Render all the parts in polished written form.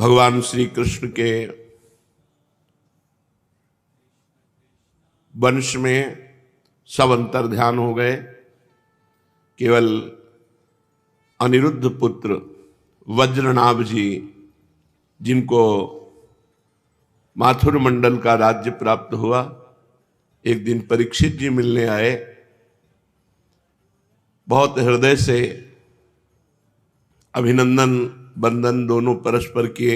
भगवान श्री कृष्ण के वंश में सब अंतर ध्यान हो गए। केवल अनिरुद्ध पुत्र वज्रनाभ जी, जिनको माथुर मंडल का राज्य प्राप्त हुआ, एक दिन परीक्षित जी मिलने आए। बहुत हृदय से अभिनंदन बंदन दोनों परस्पर किए।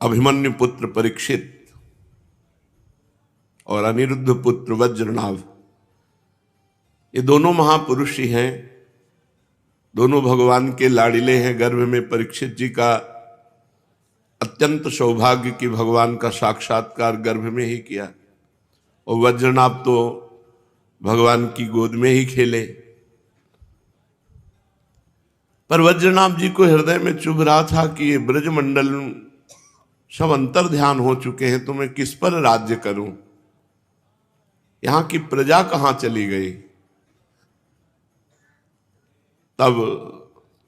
अभिमन्यु पुत्र परीक्षित और अनिरुद्ध पुत्र वज्रनाभ, ये दोनों महापुरुष ही हैं, दोनों भगवान के लाडिले हैं। गर्भ में परीक्षित जी का अत्यंत सौभाग्य कि भगवान का साक्षात्कार गर्भ में ही किया, और वज्रनाभ तो भगवान की गोद में ही खेले। पर वज्रनाभ जी को हृदय में चुभ रहा था कि ये ब्रजमंडल सब अंतर ध्यान हो चुके हैं, तो मैं किस पर राज्य करूं, यहां की प्रजा कहां चली गई। तब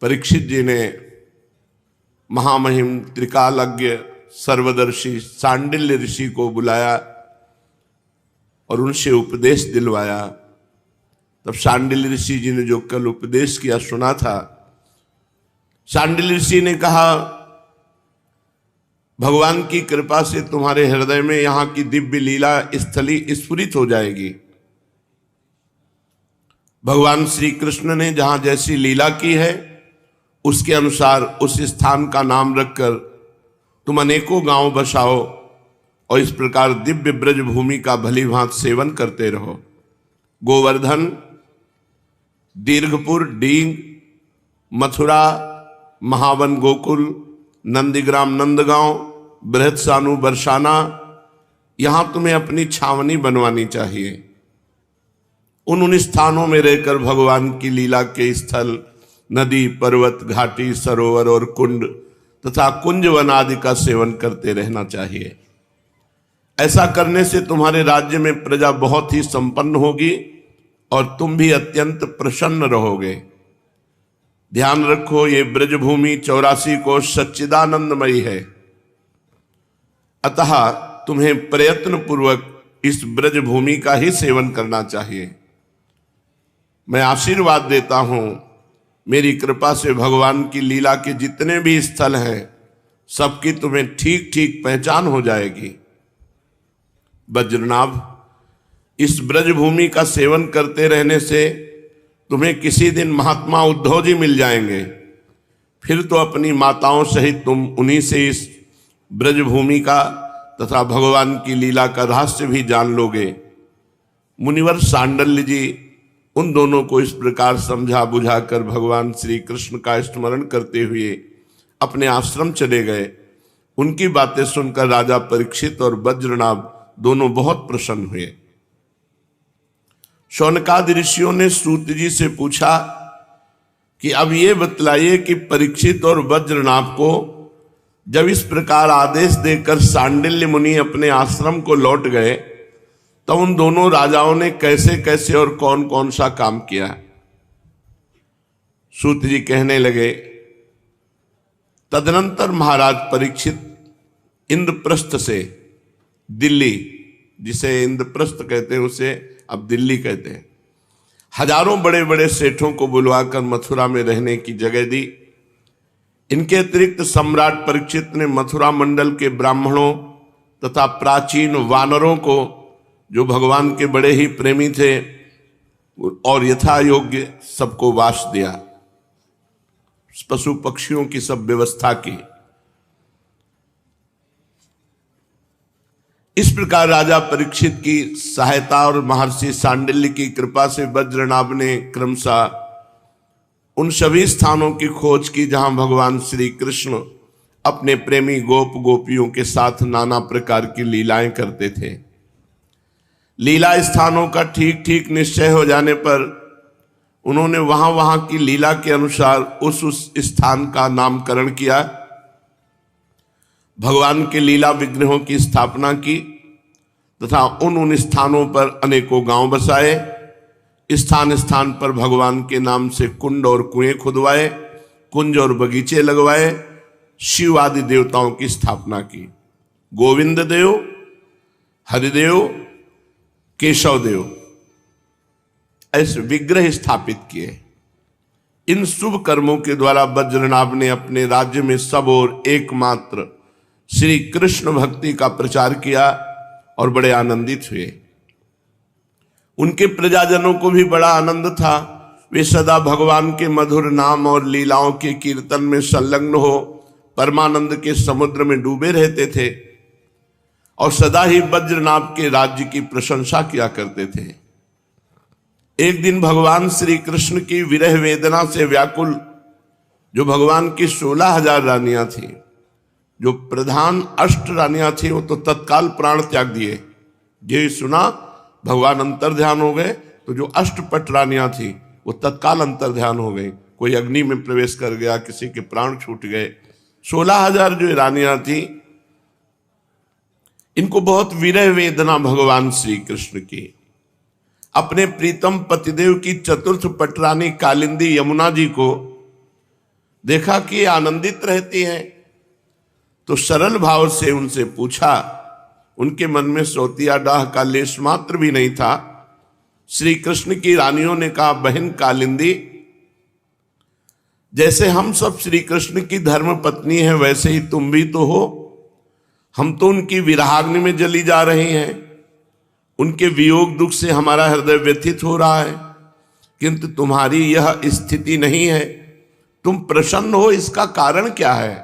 परीक्षित जी ने महामहिम त्रिकालज्ञ सर्वदर्शी सांडिल्य ऋषि को बुलाया और उनसे उपदेश दिलवाया। तब सांडिल्य ऋषि जी ने जो कल उपदेश किया सुना था, सांडिल्य ऋषि ने कहा, भगवान की कृपा से तुम्हारे हृदय में यहां की दिव्य लीला स्थली स्फुरित हो जाएगी। भगवान श्री कृष्ण ने जहां जैसी लीला की है उसके अनुसार उस स्थान का नाम रखकर तुम अनेकों गांव बसाओ और इस प्रकार दिव्य ब्रज भूमि का भली भांत सेवन करते रहो। गोवर्धन, दीर्घपुर, डींग, मथुरा, महावन गोकुल, नंदीग्राम नंदगांव, बृहत्सानु बरसाना, यहां तुम्हें अपनी छावनी बनवानी चाहिए। उन स्थानों में रहकर भगवान की लीला के स्थल, नदी, पर्वत, घाटी, सरोवर और कुंड तथा कुंजवन आदि का सेवन करते रहना चाहिए। ऐसा करने से तुम्हारे राज्य में प्रजा बहुत ही संपन्न होगी और तुम भी अत्यंत प्रसन्न रहोगे। ध्यान रखो, ये ब्रजभूमि 84 को सच्चिदानंदमयी है, अतः तुम्हें प्रयत्न पूर्वक इस ब्रजभूमि का ही सेवन करना चाहिए। मैं आशीर्वाद देता हूं, मेरी कृपा से भगवान की लीला के जितने भी स्थल हैं सबकी तुम्हें ठीक ठीक पहचान हो जाएगी। वज्रनाभ, इस ब्रजभूमि का सेवन करते रहने से तुम्हें किसी दिन महात्मा उद्धव जी मिल जाएंगे, फिर तो अपनी माताओं सहित तुम उन्हीं से इस ब्रजभूमि का तथा भगवान की लीला का रहस्य भी जान लोगे। मुनिवर सांडल्य जी उन दोनों को इस प्रकार समझा बुझाकर भगवान श्री कृष्ण का स्मरण करते हुए अपने आश्रम चले गए। उनकी बातें सुनकर राजा परीक्षित और वज्रनाभ दोनों बहुत प्रसन्न हुए। शौनकादि ऋषियों ने सूत जी से पूछा कि अब ये बतलाइए कि परीक्षित और वज्रनाभ को जब इस प्रकार आदेश देकर सांडिल्य मुनि अपने आश्रम को लौट गए तो उन दोनों राजाओं ने कैसे कैसे और कौन कौन सा काम किया। सूत जी कहने लगे, तदनंतर महाराज परीक्षित इंद्रप्रस्थ से दिल्ली, जिसे इंद्रप्रस्थ कहते हैं उसे अब दिल्ली कहते हैं, हजारों बड़े बड़े सेठों को बुलवाकर मथुरा में रहने की जगह दी। इनके अतिरिक्त सम्राट परीक्षित ने मथुरा मंडल के ब्राह्मणों तथा प्राचीन वानरों को, जो भगवान के बड़े ही प्रेमी थे, और यथा योग्य सबको वास दिया। पशु पक्षियों की सब व्यवस्था की। इस प्रकार राजा परीक्षित की सहायता और महर्षि सांडिल्य की कृपा से वज्रनाभ ने क्रमशः उन सभी स्थानों की खोज की जहां भगवान श्री कृष्ण अपने प्रेमी गोप गोपियों के साथ नाना प्रकार की लीलाएं करते थे। लीला स्थानों का ठीक ठीक निश्चय हो जाने पर उन्होंने वहां वहां की लीला के अनुसार उस स्थान का नामकरण किया। भगवान के लीला विग्रहों की स्थापना की तथा उन स्थानों पर अनेकों गांव बसाए। स्थान स्थान पर भगवान के नाम से कुंड और कुएं खुदवाए। कुंज और बगीचे लगवाए, शिव आदि देवताओं की स्थापना की। गोविंद देव, हरिदेव, केशव देव ऐसे विग्रह स्थापित किए। इन शुभ कर्मों के द्वारा वज्रनाभ ने अपने राज्य में सब और एकमात्र श्री कृष्ण भक्ति का प्रचार किया और बड़े आनंदित हुए। उनके प्रजाजनों को भी बड़ा आनंद था। वे सदा भगवान के मधुर नाम और लीलाओं के कीर्तन में संलग्न हो परमानंद के समुद्र में डूबे रहते थे और सदा ही वज्रनाभ के राज्य की प्रशंसा किया करते थे। एक दिन भगवान श्री कृष्ण की विरह वेदना से व्याकुल जो भगवान की 16,000 रानियां थी, जो प्रधान 8 रानियां थी, वो तो तत्काल प्राण त्याग दिए। ये सुना भगवान अंतर्ध्यान हो गए, तो जो 8 रानियां थी वो तत्काल अंतर्ध्यान हो गई। कोई अग्नि में प्रवेश कर गया, किसी के प्राण छूट गए। 16,000 जो रानियां थी, इनको बहुत विरह वेदना भगवान श्री कृष्ण की। अपने प्रीतम पतिदेव की चतुर्थ पटरानी कालिंदी यमुना जी को देखा कि आनंदित रहती हैं, तो सरल भाव से उनसे पूछा। उनके मन में सौतिया डाह का लेश मात्र भी नहीं था। श्री कृष्ण की रानियों ने कहा, बहन कालिंदी, जैसे हम सब श्री कृष्ण की धर्म पत्नी हैं, वैसे ही तुम भी तो हो। हम तो उनकी विरहाग्नि में जली जा रही हैं। उनके वियोग दुख से हमारा हृदय व्यथित हो रहा है, किंतु तुम्हारी यह स्थिति नहीं है। तुम प्रसन्न हो, इसका कारण क्या है?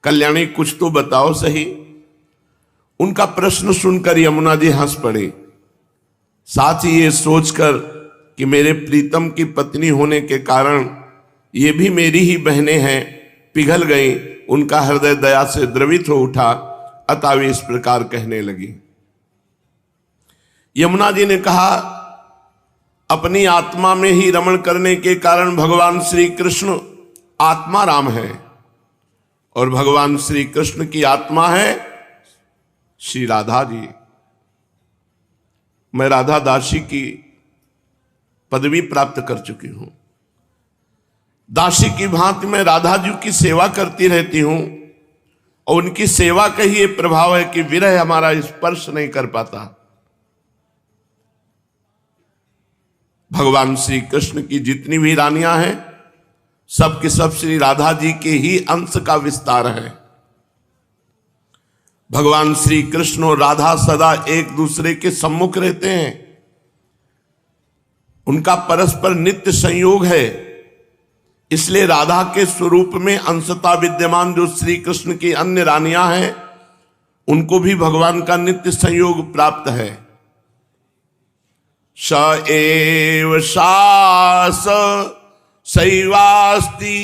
कल्याणी, कुछ तो बताओ सही। उनका प्रश्न सुनकर यमुना जी हंस पड़ी। साथ ही ये सोचकर कि मेरे प्रीतम की पत्नी होने के कारण ये भी मेरी ही बहनें हैं, पिघल गई। उनका हृदय दया से द्रवित हो उठा। अतः वे इस प्रकार कहने लगी। यमुना जी ने कहा, अपनी आत्मा में ही रमण करने के कारण भगवान श्री कृष्ण आत्मा राम है और भगवान श्री कृष्ण की आत्मा है श्री राधा जी। मैं राधा दासी की पदवी प्राप्त कर चुकी हूं। दासी की भांति मैं राधा जी की सेवा करती रहती हूं और उनकी सेवा का ही ये प्रभाव है कि विरह हमारा स्पर्श नहीं कर पाता। भगवान श्री कृष्ण की जितनी भी रानियां हैं, सब के सब श्री राधा जी के ही अंश का विस्तार है। भगवान श्री कृष्ण और राधा सदा एक दूसरे के सम्मुख रहते हैं। उनका परस्पर नित्य संयोग है। इसलिए राधा के स्वरूप में अंशता विद्यमान जो श्री कृष्ण की अन्य रानियां हैं, उनको भी भगवान का नित्य संयोग प्राप्त है। स एव सास सैवास्ति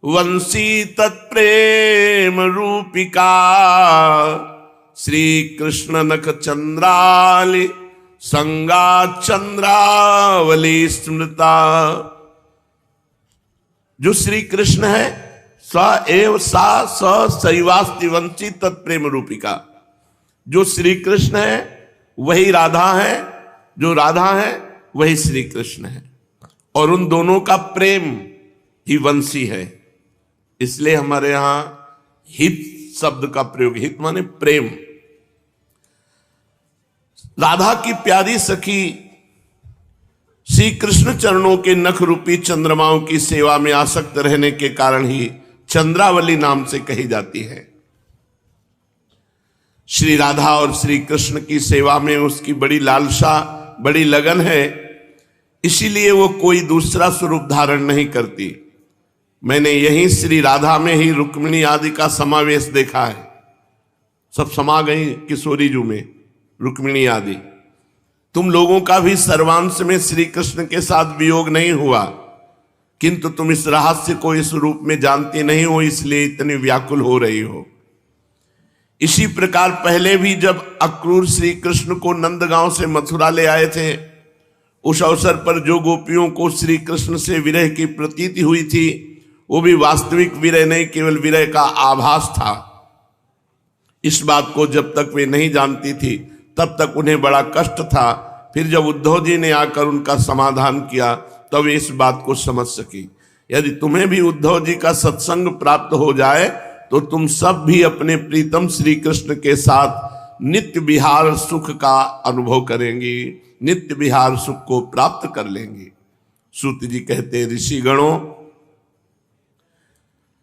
वंशी तत्प्रेम रूपिका श्री कृष्ण नख चंद्राली संगा चंद्रावली स्मृता। जो श्री कृष्ण है, स एव सा स सैवास्ति वंशी तत्प्रेम रूपिका। जो श्री कृष्ण है वही राधा है, जो राधा है वही श्री कृष्ण है, और उन दोनों का प्रेम ही वंशी है। इसलिए हमारे यहां हित शब्द का प्रयोग, हित माने प्रेम। राधा की प्यारी सखी श्री कृष्ण चरणों के नख रूपी चंद्रमाओं की सेवा में आसक्त रहने के कारण ही चंद्रावली नाम से कही जाती है। श्री राधा और श्री कृष्ण की सेवा में उसकी बड़ी लालसा, बड़ी लगन है। इसीलिए वो कोई दूसरा स्वरूप धारण नहीं करती। मैंने यही श्री राधा में ही रुक्मिणी आदि का समावेश देखा है। सब समा गई किशोरी जू में रुक्मिणी आदि। तुम लोगों का भी सर्वांश में श्री कृष्ण के साथ वियोग नहीं हुआ, किंतु तुम इस रहस्य को इस रूप में जानती नहीं हो, इसलिए इतनी व्याकुल हो रही हो। इसी प्रकार पहले भी जब अक्रूर श्री कृष्ण को नंदगांव से मथुरा ले आए थे, उस अवसर पर जो गोपियों को श्री कृष्ण से विरह की प्रतीति हुई थी, वो भी वास्तविक विरह नहीं, केवल विरह का आभास था। इस बात को जब तक वे नहीं जानती थी तब तक उन्हें बड़ा कष्ट था। फिर जब उद्धव जी ने आकर उनका समाधान किया तब इस बात को समझ सकी। यदि तुम्हें भी उद्धव जी का सत्संग प्राप्त हो जाए तो तुम सब भी अपने प्रीतम श्री कृष्ण के साथ नित्य विहार सुख का अनुभव करेंगी, नित्य विहार सुख को प्राप्त कर लेंगी। सूत जी कहते, ऋषिगणों,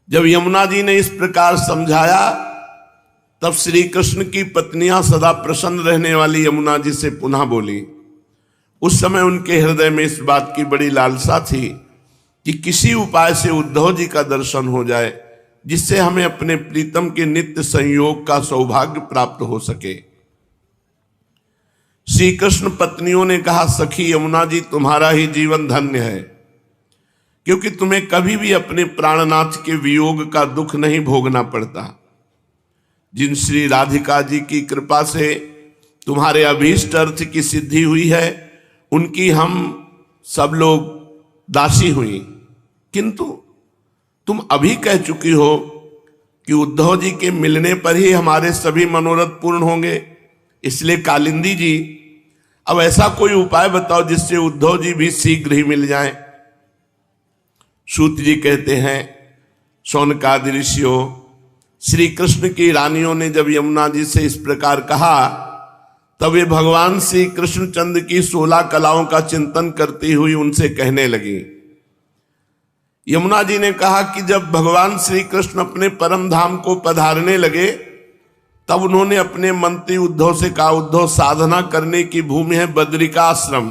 जब यमुना जी ने इस प्रकार समझाया तब श्री कृष्ण की पत्नियां सदा प्रसन्न रहने वाली यमुना जी से पुनः बोली। उस समय उनके हृदय में इस बात की बड़ी लालसा थी कि किसी उपाय से उद्धव जी का दर्शन हो जाए, जिससे हमें अपने प्रीतम के नित्य संयोग का सौभाग्य प्राप्त हो सके। श्री कृष्ण पत्नियों ने कहा, सखी यमुना जी, तुम्हारा ही जीवन धन्य है, क्योंकि तुम्हें कभी भी अपने प्राणनाथ के वियोग का दुख नहीं भोगना पड़ता। जिन श्री राधिका जी की कृपा से तुम्हारे अभीष्ट अर्थ की सिद्धि हुई है, उनकी हम सब लोग दासी हुई, किंतु तुम अभी कह चुकी हो कि उद्धव जी के मिलने पर ही हमारे सभी मनोरथ पूर्ण होंगे। इसलिए कालिंदी जी, अब ऐसा कोई उपाय बताओ जिससे उद्धव जी भी शीघ्र ही मिल जाएं। सूत जी कहते हैं, शौनकादि ऋषियों, श्री कृष्ण की रानियों ने जब यमुना जी से इस प्रकार कहा तब वे भगवान श्री कृष्णचंद्र की 16 कलाओं का चिंतन करती हुई उनसे कहने लगी। यमुना जी ने कहा कि जब भगवान श्री कृष्ण अपने परम धाम को पधारने लगे तब उन्होंने अपने मंत्री उद्धव से कहा, उद्धव, साधना करने की भूमि है बद्रिकाश्रम,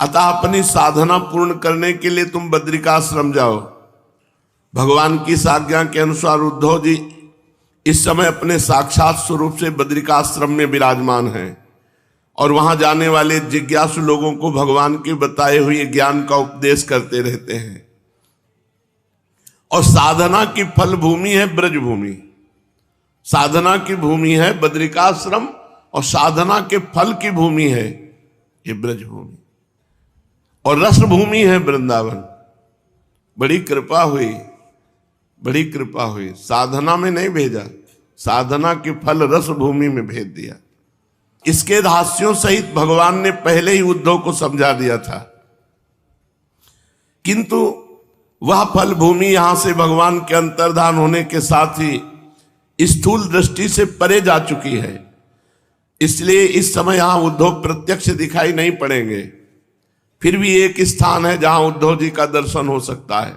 अतः अपनी साधना पूर्ण करने के लिए तुम बद्रिकाश्रम जाओ। भगवान की आज्ञा के अनुसार उद्धव जी इस समय अपने साक्षात स्वरूप से बद्रिकाश्रम में विराजमान हैं और वहां जाने वाले जिज्ञासु लोगों को भगवान के बताए हुए ज्ञान का उपदेश करते रहते हैं। और साधना की फल भूमि है ब्रजभूमि, साधना की भूमि है बद्रिकाश्रम और साधना के फल की भूमि है ये ब्रजभूमि, और रस भूमि है वृंदावन। बड़ी कृपा हुई, बड़ी कृपा हुई। साधना में नहीं भेजा, साधना के फल रस भूमि में भेज दिया। इसके रहस्यों सहित भगवान ने पहले ही उद्धव को समझा दिया था, किंतु वह फल भूमि यहां से भगवान के अंतर्धान होने के साथ ही स्थूल दृष्टि से परे जा चुकी है। इसलिए इस समय यहां उद्धव प्रत्यक्ष दिखाई नहीं पड़ेंगे। फिर भी एक स्थान है जहां उद्धव जी का दर्शन हो सकता है।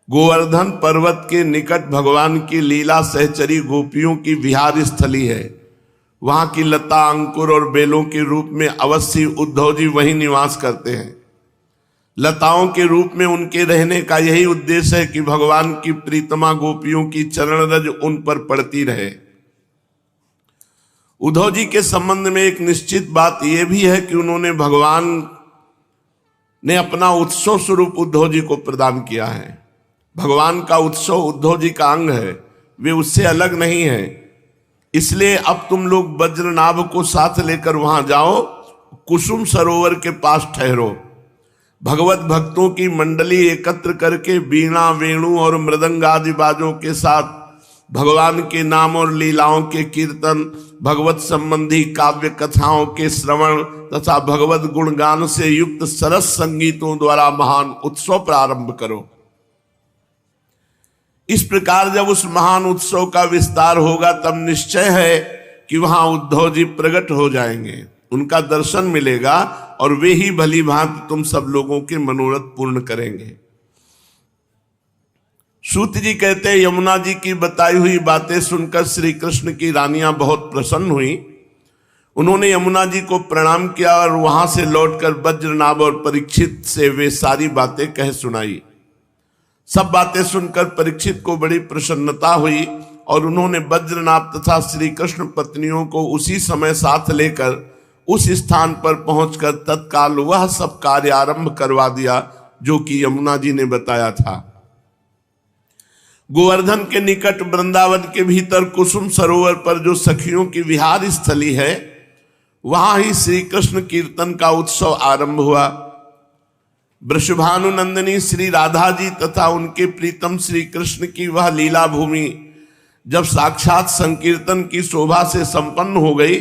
गोवर्धन पर्वत के निकट भगवान की लीला सहचरी गोपियों की विहार स्थली है। वहां की लता, अंकुर और बेलों के रूप में अवश्य उद्धव जी वहीं निवास करते हैं। लताओं के रूप में उनके रहने का यही उद्देश्य है कि भगवान की प्रीतमा गोपियों की चरण रज उन पर पड़ती रहे। उद्धव जी के संबंध में एक निश्चित बात यह भी है कि उन्होंने भगवान ने अपना उत्सव स्वरूप उद्धव जी को प्रदान किया है। भगवान का उत्सव उद्धव जी का अंग है, वे उससे अलग नहीं है। इसलिए अब तुम लोग वज्रनाभ को साथ लेकर वहां जाओ, कुसुम सरोवर के पास ठहरो। भगवत भक्तों की मंडली एकत्र करके वीणा, वेणु और मृदंग आदि बाजों के साथ भगवान के नाम और लीलाओं के कीर्तन, भगवत संबंधी काव्य कथाओं के श्रवण तथा भगवत गुणगान से युक्त सरस संगीतों द्वारा महान उत्सव प्रारंभ करो। इस प्रकार जब उस महान उत्सव का विस्तार होगा तब निश्चय है कि वहां उद्धव जी प्रकट हो जाएंगे, उनका दर्शन मिलेगा और वे ही भली भांति तुम सब लोगों के मनोरथ पूर्ण करेंगे। सूत जी कहते हैं, यमुना जी की बताई हुई बातें सुनकर श्री कृष्ण की रानियां बहुत प्रसन्न हुई। उन्होंने यमुना जी को प्रणाम किया और वहां से लौटकर वज्रनाभ और परीक्षित से वे सारी बातें कह सुनाई। सब बातें सुनकर परीक्षित को बड़ी प्रसन्नता हुई और उन्होंने वज्रनाभ तथा श्री कृष्ण पत्नियों को उसी समय साथ लेकर उस स्थान पर पहुंचकर तत्काल वह सब कार्य आरंभ करवा दिया जो कि यमुना जी ने बताया था। गोवर्धन के निकट वृंदावन के भीतर कुसुम सरोवर पर जो सखियों की विहार स्थली है, वहां ही श्री कृष्ण कीर्तन का उत्सव आरंभ हुआ। वृषभानुनंदिनी श्री राधा जी तथा उनके प्रीतम श्री कृष्ण की वह लीला भूमि जब साक्षात संकीर्तन की शोभा से संपन्न हो गई,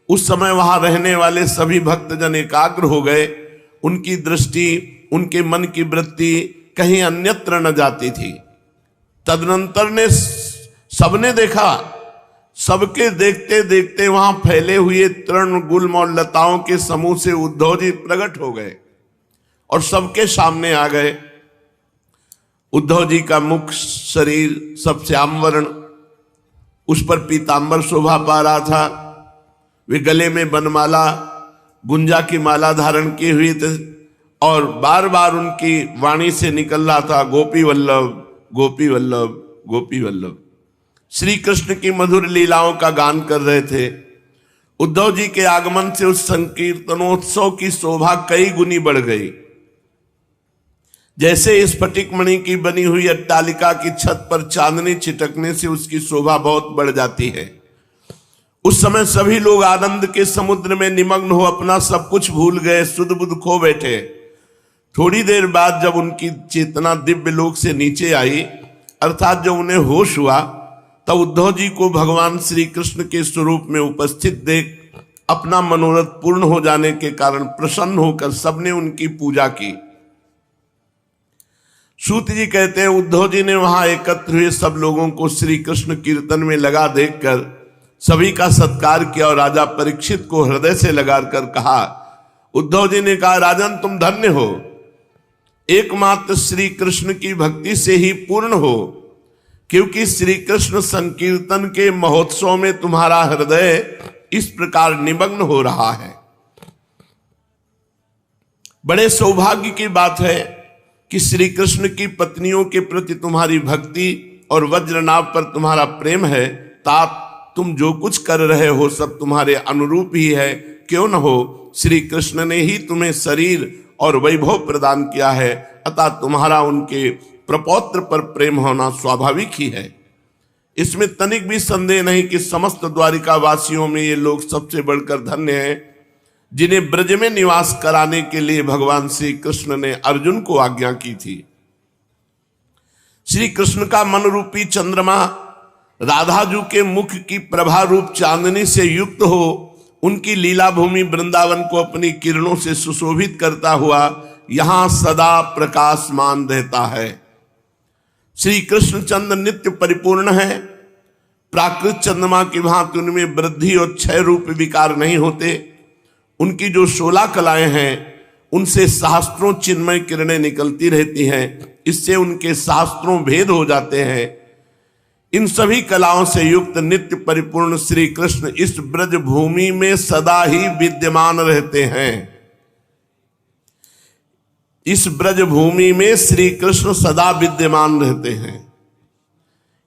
उस समय वहां रहने वाले सभी भक्तजन एकाग्र हो गए। उनकी दृष्टि उनके मन की वृत्ति कहीं अन्यत्र न जाती थी। तदनंतर ने सबने देखा, सबके देखते देखते वहां फैले हुए तृण गुल्म और लताओं के समूह से उद्धव जी प्रकट हो गए और सबके सामने आ गए। उद्धव जी का मुख शरीर सब श्याम वर्ण, उस पर पीतांबर शोभा पा रहा था। वे गले में बनमाला गुंजा की माला धारण की हुई थे और बार बार उनकी वाणी से निकल रहा था, गोपी वल्लभ गोपी वल्लभ गोपी वल्लभ। श्री कृष्ण की मधुर लीलाओं का गान कर रहे थे। उद्धव जी के आगमन से उस संकीर्तनोत्सव की शोभा कई गुनी बढ़ गई। जैसे स्फटिक मणि की बनी हुई अट्टालिका की छत पर चांदनी छिटकने से उसकी शोभा बहुत बढ़ जाती है। उस समय सभी लोग आनंद के समुद्र में निमग्न हो अपना सब कुछ भूल गए, सुध बुध खो बैठे। थोड़ी देर बाद जब उनकी चेतना दिव्य लोक से नीचे आई, अर्थात जब उन्हें होश हुआ, तब उद्धव जी को भगवान श्री कृष्ण के स्वरूप में उपस्थित देख अपना मनोरथ पूर्ण हो जाने के कारण प्रसन्न होकर सबने उनकी पूजा की। सूत जी कहते हैं, उद्धव जी ने वहां एकत्र हुए सब लोगों को श्री कृष्ण कीर्तन में लगा देखकर सभी का सत्कार किया और राजा परीक्षित को हृदय से लगाकर कहा। उद्धव जी ने कहा, राजन तुम धन्य हो, एकमात्र श्री कृष्ण की भक्ति से ही पूर्ण हो, क्योंकि श्री कृष्ण संकीर्तन के महोत्सव में तुम्हारा हृदय इस प्रकार निमग्न हो रहा है। बड़े सौभाग्य की बात है कि श्री कृष्ण की पत्नियों के प्रति तुम्हारी भक्ति और वज्रनाभ पर तुम्हारा प्रेम है। तात तुम जो कुछ कर रहे हो सब तुम्हारे अनुरूप ही है। क्यों न हो, श्री कृष्ण ने ही तुम्हें शरीर और वैभव प्रदान किया है, अतः तुम्हारा उनके प्रपौत्र पर प्रेम होना स्वाभाविक ही है। इसमें तनिक भी संदेह नहीं कि समस्त द्वारिका वासियों में ये लोग सबसे बढ़कर धन्य हैं, जिन्हें ब्रज में निवास कराने के लिए भगवान श्री कृष्ण ने अर्जुन को आज्ञा की थी। श्री कृष्ण का मन रूपी चंद्रमा राधाजू के मुख की प्रभा रूप चांदनी से युक्त हो उनकी लीला भूमि वृंदावन को अपनी किरणों से सुशोभित करता हुआ यहां सदा प्रकाशमान रहता है। श्री कृष्ण चंद्र नित्य परिपूर्ण है। प्राकृत चंद्रमा की भांति उनमें वृद्धि और क्षय रूप विकार नहीं होते। उनकी जो 16 कलाएं हैं उनसे शास्त्रों चिन्मय किरणें निकलती रहती हैं, इससे उनके शास्त्रों भेद हो जाते हैं। इन सभी कलाओं से युक्त नित्य परिपूर्ण श्री कृष्ण इस ब्रज भूमि में सदा ही विद्यमान रहते हैं। इस ब्रज भूमि में श्री कृष्ण सदा विद्यमान रहते हैं।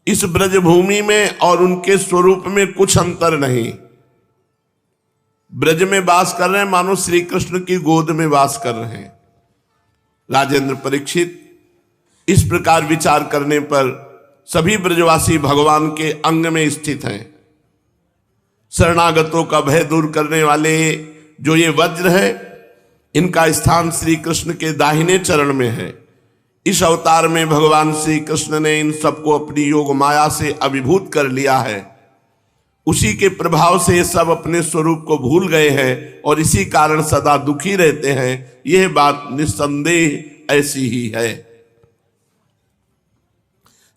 इस ब्रज भूमि में और उनके स्वरूप में कुछ अंतर नहीं। ब्रज में वास कर रहे हैं मानो श्री कृष्ण की गोद में वास कर रहे हैं। राजेंद्र परीक्षित, इस प्रकार विचार करने पर सभी ब्रजवासी भगवान के अंग में स्थित हैं। शरणागतों का भय दूर करने वाले जो ये वज्र है, इनका स्थान श्री कृष्ण के दाहिने चरण में है। इस अवतार में भगवान श्री कृष्ण ने इन सबको अपनी योग माया से अभिभूत कर लिया है। उसी के प्रभाव से ये सब अपने स्वरूप को भूल गए हैं और इसी कारण सदा दुखी रहते हैं। यह बात निस्संदेह ऐसी ही है।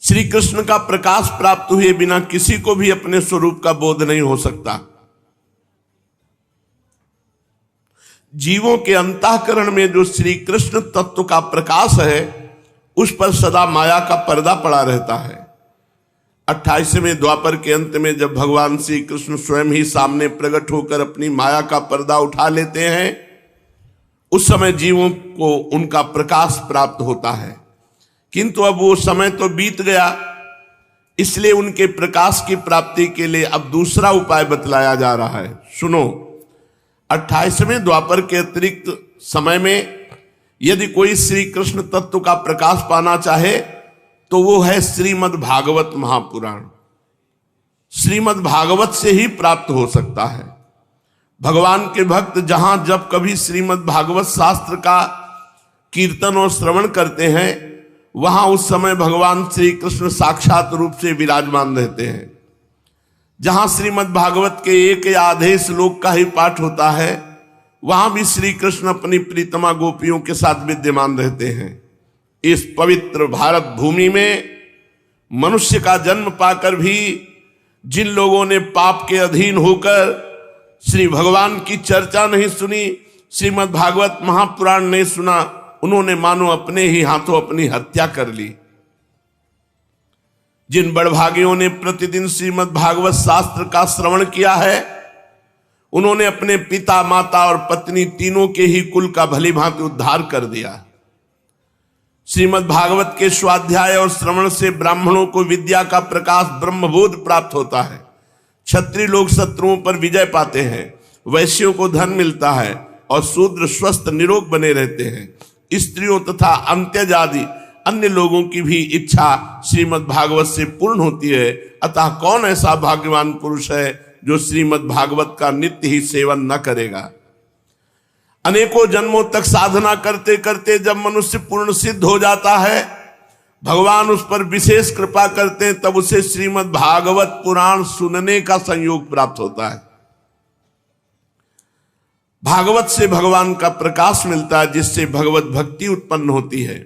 श्री कृष्ण का प्रकाश प्राप्त हुए बिना किसी को भी अपने स्वरूप का बोध नहीं हो सकता। जीवों के अंतःकरण में जो श्री कृष्ण तत्व का प्रकाश है उस पर सदा माया का पर्दा पड़ा रहता है। 28वें द्वापर के अंत में जब भगवान श्री कृष्ण स्वयं ही सामने प्रकट होकर अपनी माया का पर्दा उठा लेते हैं, उस समय जीवों को उनका प्रकाश प्राप्त होता है। किंतु अब वो समय तो बीत गया, इसलिए उनके प्रकाश की प्राप्ति के लिए अब दूसरा उपाय बतलाया जा रहा है। सुनो, 28वें द्वापर के अतिरिक्त समय में यदि कोई श्री कृष्ण तत्व का प्रकाश पाना चाहे तो वो है श्रीमद् भागवत महापुराण। श्रीमद् भागवत से ही प्राप्त हो सकता है। भगवान के भक्त जहां जब कभी श्रीमद् भागवत शास्त्र का कीर्तन और श्रवण करते हैं, वहां उस समय भगवान श्री कृष्ण साक्षात रूप से विराजमान रहते हैं। जहां श्रीमद् भागवत के एक या आधे श्लोक का ही पाठ होता है, वहां भी श्री कृष्ण अपनी प्रीतमा गोपियों के साथ विद्यमान रहते हैं। इस पवित्र भारत भूमि में मनुष्य का जन्म पाकर भी जिन लोगों ने पाप के अधीन होकर श्री भगवान की चर्चा नहीं सुनी, श्रीमद् भागवत महापुराण नहीं सुना, उन्होंने मानो अपने ही हाथों अपनी हत्या कर ली। जिन बड़भागियों ने प्रतिदिन श्रीमद् भागवत शास्त्र का श्रवण किया है, उन्होंने अपने पिता, माता और पत्नी तीनों के ही कुल का भली भांति उद्धार कर दिया। श्रीमद् भागवत के स्वाध्याय और श्रवण से ब्राह्मणों को विद्या का प्रकाश ब्रह्मबोध प्राप्त होता है। क्षत्रिय लोग शत्रुओं पर विजय पाते हैं, वैश्यों को धन मिलता है और शूद्र स्वस्थ निरोग बने रहते हैं। स्त्रियों तथा अंत्यज आदि अन्य लोगों की भी इच्छा श्रीमद् भागवत से पूर्ण होती है। अतः कौन ऐसा भाग्यवान पुरुष है जो श्रीमद् भागवत का नित्य ही सेवन न करेगा। अनेकों जन्मों तक साधना करते करते जब मनुष्य पूर्ण सिद्ध हो जाता है, भगवान उस पर विशेष कृपा करते हैं, तब उसे श्रीमद् भागवत पुराण सुनने का संयोग प्राप्त होता है। भागवत से भगवान का प्रकाश मिलता है, जिससे भगवत भक्ति उत्पन्न होती है।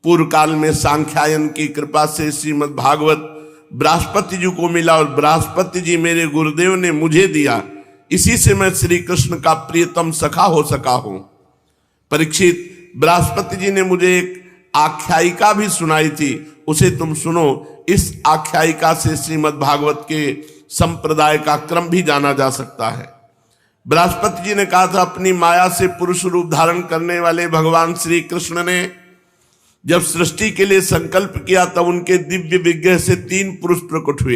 पूर्व काल में सांख्यायन की कृपा से श्रीमद् भागवत बृहस्पति जी को मिला और बृहस्पति जी मेरे गुरुदेव ने मुझे दिया, इसी से मैं श्री कृष्ण का प्रियतम सखा हो सका हूं। परीक्षित, बृहस्पति जी ने मुझे एक आख्यायिका भी सुनाई थी, उसे तुम सुनो। इस आख्यायिका से श्रीमद् भागवत के संप्रदाय का क्रम भी जाना जा सकता है। बृहस्पति जी ने कहा था, अपनी माया से पुरुष रूप धारण करने वाले भगवान श्री कृष्ण ने जब सृष्टि के लिए संकल्प किया, तब उनके दिव्य विग्रह से 3 पुरुष प्रकट हुए।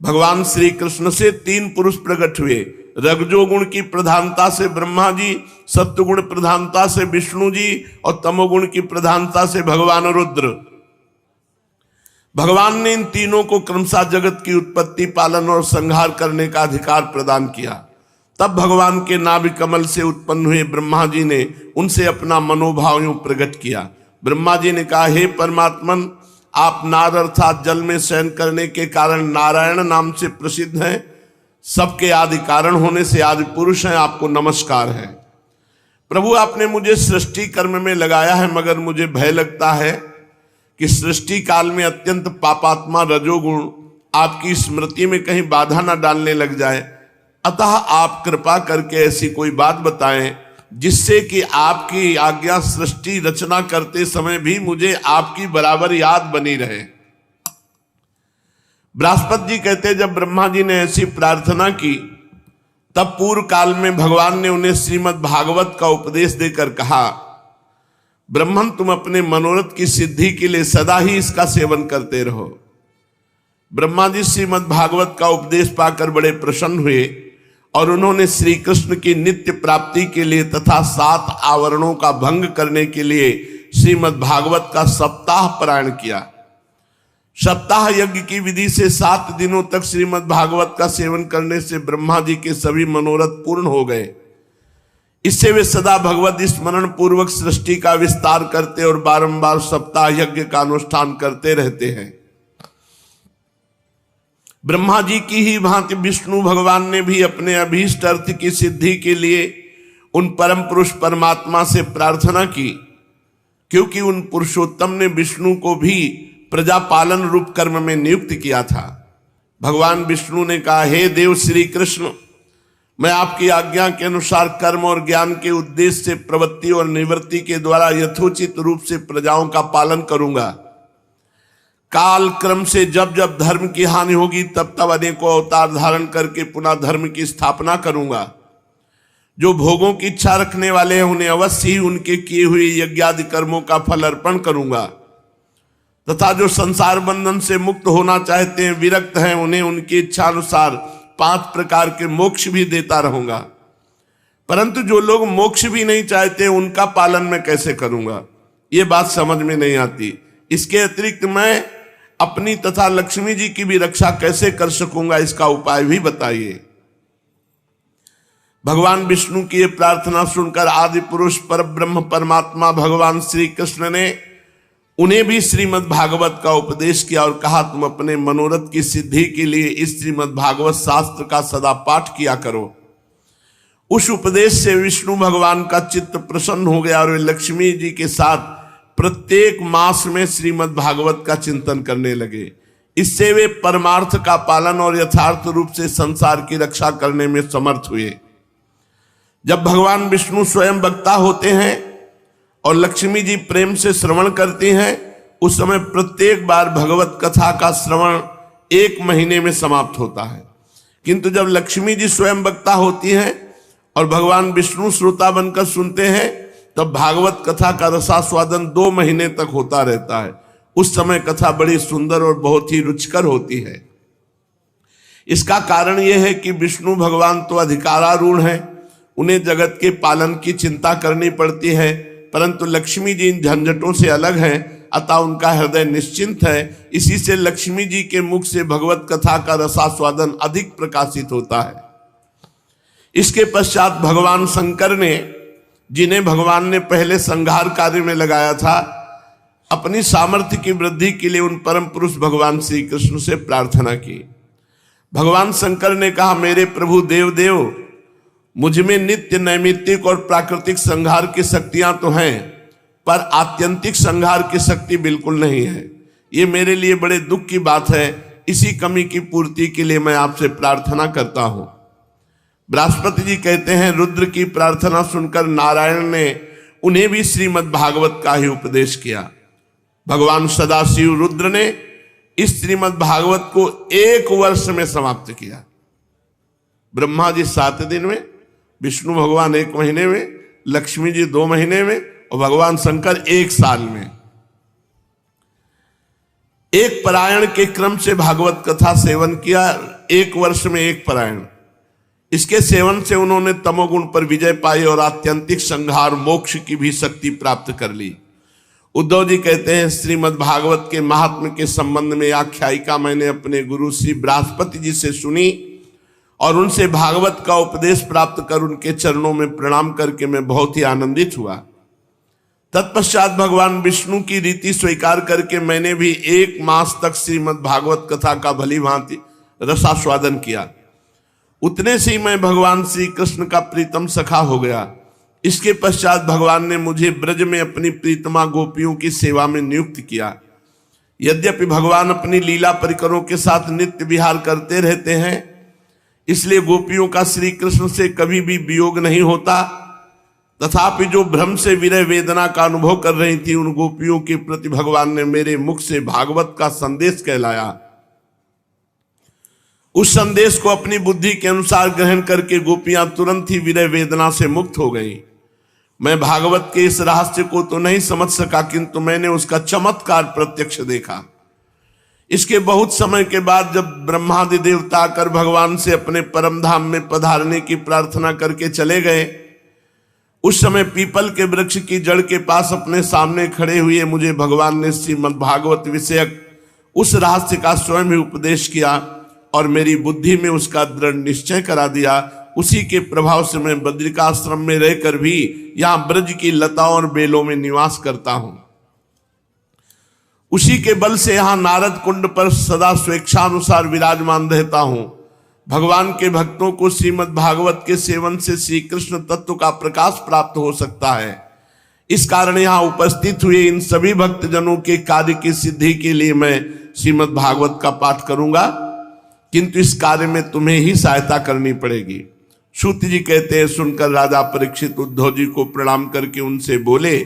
भगवान श्री कृष्ण से 3 पुरुष प्रकट हुए। रजोगुण की प्रधानता से ब्रह्मा जी, सत्वगुण प्रधानता से विष्णु जी और तमोगुण की प्रधानता से भगवान रुद्र। भगवान ने इन तीनों को क्रमशः जगत की उत्पत्ति, पालन और संहार करने का अधिकार प्रदान किया। तब भगवान के नाभि कमल से उत्पन्न हुए ब्रह्मा जी ने उनसे अपना मनोभाव यूं प्रकट किया। ब्रह्मा जी ने कहा, हे परमात्मन, आप नार अर्थात जल में शयन करने के कारण नारायण नाम से प्रसिद्ध हैं। सबके आदि कारण होने से आदि पुरुष हैं, आपको नमस्कार है। प्रभु, आपने मुझे सृष्टि कर्म में लगाया है, मगर मुझे भय लगता है कि सृष्टि काल में अत्यंत पापात्मा रजोगुण आपकी स्मृति में कहीं बाधा न डालने लग जाए। अतः आप कृपा करके ऐसी कोई बात बताएं जिससे कि आपकी आज्ञा सृष्टि रचना करते समय भी मुझे आपकी बराबर याद बनी रहे। बृहस्पति जी कहते, जब ब्रह्मा जी ने ऐसी प्रार्थना की, तब पूर्व काल में भगवान ने उन्हें श्रीमद् भागवत का उपदेश देकर कहा, ब्रह्मन, तुम अपने मनोरथ की सिद्धि के लिए सदा ही इसका सेवन करते रहो। ब्रह्मा जी श्रीमद् भागवत का उपदेश पाकर बड़े प्रसन्न हुए और उन्होंने श्री कृष्ण की नित्य प्राप्ति के लिए तथा 7 आवरणों का भंग करने के लिए श्रीमद् भागवत का सप्ताह पारायण किया। सप्ताह यज्ञ की विधि से 7 दिनों तक श्रीमद् भागवत का सेवन करने से ब्रह्मा जी के सभी मनोरथ पूर्ण हो गए। इससे वे सदा भगवत स्मरण पूर्वक सृष्टि का विस्तार करते और बारंबार सप्ताह यज्ञ का अनुष्ठान करते रहते हैं। ब्रह्मा जी की ही भांति विष्णु भगवान ने भी अपने अभीष्ट अर्थ की सिद्धि के लिए उन परम पुरुष परमात्मा से प्रार्थना की, क्योंकि उन पुरुषोत्तम ने विष्णु को भी प्रजा पालन रूप कर्म में नियुक्त किया था। भगवान विष्णु ने कहा, हे देव श्री कृष्ण, मैं आपकी आज्ञा के अनुसार कर्म और ज्ञान के उद्देश्य से प्रवृत्ति और निवृत्ति के द्वारा यथोचित रूप से प्रजाओं का पालन करूंगा। काल क्रम से जब जब धर्म की हानि होगी, तब तब अनेकों अवतार धारण करके पुनः धर्म की स्थापना करूंगा। जो भोगों की इच्छा रखने वाले हैं, उन्हें अवश्य ही उनके किए हुए यज्ञादि कर्मों का फल अर्पण करूंगा, तथा जो संसार बंधन से मुक्त होना चाहते हैं, विरक्त हैं, उन्हें उनकी इच्छा अनुसार 5 प्रकार के मोक्ष भी देता रहूंगा। परंतु जो लोग मोक्ष भी नहीं चाहते, उनका पालन मैं कैसे करूंगा, ये बात समझ में नहीं आती। इसके अतिरिक्त मैं अपनी तथा लक्ष्मी जी की भी रक्षा कैसे कर सकूंगा, इसका उपाय भी बताइए। भगवान विष्णु की यह प्रार्थना सुनकर आदि पुरुष पर ब्रह्म परमात्मा भगवान श्री कृष्ण ने उन्हें भी श्रीमद् भागवत का उपदेश किया और कहा, तुम अपने मनोरथ की सिद्धि के लिए इस श्रीमद् भागवत शास्त्र का सदा पाठ किया करो। उस उपदेश से विष्णु भगवान का चित्त प्रसन्न हो गया और वे लक्ष्मी जी के साथ प्रत्येक मास में श्रीमद् भागवत का चिंतन करने लगे। इससे वे परमार्थ का पालन और यथार्थ रूप से संसार की रक्षा करने में समर्थ हुए। जब भगवान विष्णु स्वयं वक्ता होते हैं और लक्ष्मी जी प्रेम से श्रवण करती हैं, उस समय प्रत्येक बार भगवत कथा का श्रवण 1 महीने में समाप्त होता है। किंतु जब लक्ष्मी जी स्वयं वक्ता होती हैं और भगवान विष्णु श्रोता बनकर सुनते हैं, तब भागवत कथा का रसास्वादन 2 महीने तक होता रहता है। उस समय कथा बड़ी सुंदर और बहुत ही रुचिकर होती है। इसका कारण यह है कि विष्णु भगवान तो अधिकारारूढ़ हैं, उन्हें जगत के पालन की चिंता करनी पड़ती है, परंतु लक्ष्मी जी इन झंझटों से अलग हैं, अतः उनका हृदय निश्चिंत है। इसी से लक्ष्मी जी के मुख से भगवत कथा का रसास्वादन अधिक प्रकाशित होता है। इसके पश्चात भगवान शंकर ने, जिन्हें भगवान ने पहले संहार कार्य में लगाया था, अपनी सामर्थ्य की वृद्धि के लिए उन परम पुरुष भगवान श्री कृष्ण से प्रार्थना की। भगवान शंकर ने कहा, मेरे प्रभु देव, मुझ में नित्य नैमित्तिक और प्राकृतिक संहार की शक्तियां तो हैं, पर आत्यंतिक संहार की शक्ति बिल्कुल नहीं है। ये मेरे लिए बड़े दुख की बात है। इसी कमी की पूर्ति के लिए मैं आपसे प्रार्थना करता हूं। बृहस्पति जी कहते हैं, रुद्र की प्रार्थना सुनकर नारायण ने उन्हें भी श्रीमद् भागवत का ही उपदेश किया। भगवान सदाशिव रुद्र ने इस श्रीमद् भागवत को 1 वर्ष में समाप्त किया। ब्रह्मा जी 7 दिन में, विष्णु भगवान 1 महीने में, लक्ष्मी जी 2 महीने में और भगवान शंकर 1 साल में। एक पारायण के क्रम से भागवत कथा सेवन किया, 1 वर्ष में 1 पारायण। इसके सेवन से उन्होंने तमोगुण पर विजय पाई और आत्यंतिक संहार मोक्ष की भी शक्ति प्राप्त कर ली। उद्धव जी कहते हैं, श्रीमद् भागवत के महात्म्य के संबंध में आख्यायिका मैंने अपने गुरु श्री बृहस्पति जी से सुनी और उनसे भागवत का उपदेश प्राप्त कर उनके चरणों में प्रणाम करके मैं बहुत ही आनंदित हुआ। तत्पश्चात भगवान विष्णु की रीति स्वीकार करके मैंने भी 1 मास तक श्रीमद् भागवत कथा का भली भांति रसास्वादन किया। उतने से ही मैं भगवान श्री कृष्ण का प्रीतम सखा हो गया। इसके पश्चात भगवान ने मुझे ब्रज में अपनी प्रीतमा गोपियों की सेवा में नियुक्त किया। यद्यपि भगवान अपनी लीला परिकरों के साथ नित्य विहार करते रहते हैं, इसलिए गोपियों का श्री कृष्ण से कभी भी वियोग नहीं होता, तथापि जो भ्रम से विरह वेदना का अनुभव कर रही थी, उन गोपियों के प्रति भगवान ने मेरे मुख से भागवत का संदेश कहलाया। उस संदेश को अपनी बुद्धि के अनुसार ग्रहण करके गोपियां तुरंत ही विरह वेदना से मुक्त हो गईं। मैं भागवत के इस रहस्य को तो नहीं समझ सका, किंतु मैंने उसका चमत्कार प्रत्यक्ष देखा। इसके बहुत समय के बाद जब ब्रह्मादि देवता आकर भगवान से अपने परम धाम में पधारने की प्रार्थना करके चले गए, उस समय पीपल के वृक्ष की जड़ के पास अपने सामने खड़े हुए मुझे भगवान ने श्रीमद् भागवत विषयक उस रहस्य का स्वयं ही उपदेश किया और मेरी बुद्धि में उसका दृढ़ निश्चय करा दिया। उसी के प्रभाव से मैं बद्रिकाश्रम में रहकर भी यहां ब्रज की लताओं और बेलों में निवास करता हूं। उसी के बल से यहां नारद कुंड पर सदा स्वेच्छानुसार विराजमान रहता हूं। भगवान के भक्तों को श्रीमद् भागवत के सेवन से श्री कृष्ण तत्व का प्रकाश प्राप्त हो सकता है। इस कारण यहां उपस्थित हुए इन सभी भक्तजनों के कार्य की सिद्धि के लिए मैं श्रीमद् भागवत का पाठ करूंगा, किंतु इस कार्य में तुम्हें ही सहायता करनी पड़ेगी। सूत जी कहते हैं, सुनकर राजा परीक्षित उद्धव जी को प्रणाम करके उनसे बोले।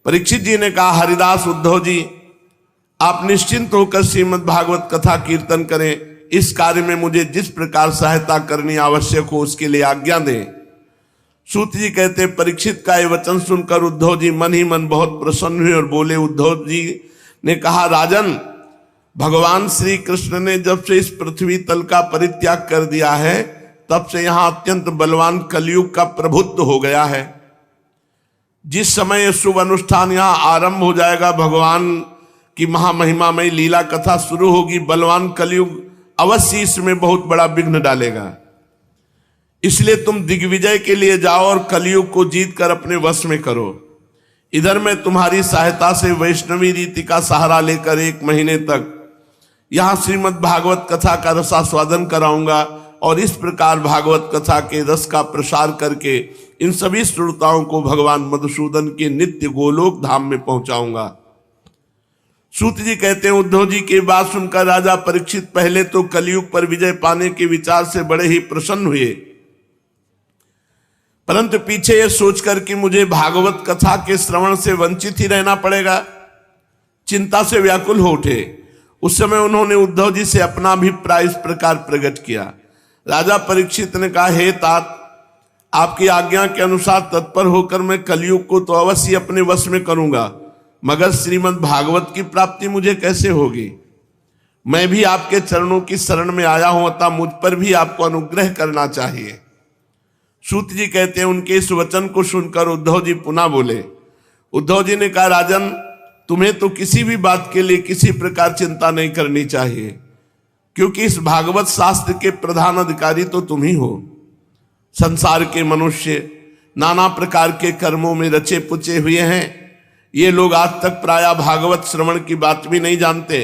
परीक्षित जी ने कहा, हरिदास उद्धव जी, आप निश्चिंत होकर श्रीमद् भागवत कथा कीर्तन करें। इस कार्य में मुझे जिस प्रकार सहायता करनी आवश्यक हो उसके लिए आज्ञा दें। सूत जी कहते हैं, परीक्षित का ये वचन सुनकर उद्धव जी मन ही मन बहुत प्रसन्न हुए और बोले। उद्धव जी ने कहा, राजन, भगवान श्री कृष्ण ने जब से इस पृथ्वी तल का परित्याग कर दिया है, तब से यहां अत्यंत बलवान कलयुग का प्रभुत्व हो गया है। जिस समय यह शुभ अनुष्ठान यहां आरंभ हो जाएगा, भगवान की महामहिमामयी लीला कथा शुरू होगी, बलवान कलयुग अवश्य इसमें बहुत बड़ा विघ्न डालेगा। इसलिए तुम दिग्विजय के लिए जाओ और कलयुग को जीत कर अपने वश में करो। इधर मैं तुम्हारी सहायता से वैष्णवी रीति का सहारा लेकर 1 महीने तक यहां श्रीमद् भागवत कथा का रसास्वादन कराऊंगा और इस प्रकार भागवत कथा के रस का प्रसार करके इन सभी श्रोताओं को भगवान मधुसूदन के नित्य गोलोक धाम में पहुंचाऊंगा। सूत जी कहते हैं, उद्धव जी की बात सुनकर राजा परीक्षित पहले तो कलयुग पर विजय पाने के विचार से बड़े ही प्रसन्न हुए, परंतु पीछे यह सोचकर कि मुझे भागवत कथा के श्रवण से वंचित ही रहना पड़ेगा, चिंता से व्याकुल हो उठे। उस समय उन्होंने उद्धव जी से अपना अभिप्राय इस प्रकार प्रकट किया। राजा परीक्षित ने कहा, हे तात, आपकी आज्ञा के अनुसार तत्पर होकर मैं कलयुग को तो अवश्य अपने वश में करूंगा, मगर श्रीमद् भागवत की प्राप्ति मुझे कैसे होगी? मैं भी आपके चरणों की शरण में आया हूं, अतः मुझ पर भी आपको अनुग्रह करना चाहिए। सूत जी कहते हैं, उनके इस वचन को सुनकर उद्धव जी पुनः बोले। उद्धव जी ने कहा, राजन, तुम्हें तो किसी भी बात के लिए किसी प्रकार चिंता नहीं करनी चाहिए, क्योंकि इस भागवत शास्त्र के प्रधान अधिकारी तो तुम ही हो। संसार के मनुष्य नाना प्रकार के कर्मों में रचे पुचे हुए हैं। ये लोग आज तक प्रायः भागवत श्रवण की बात भी नहीं जानते।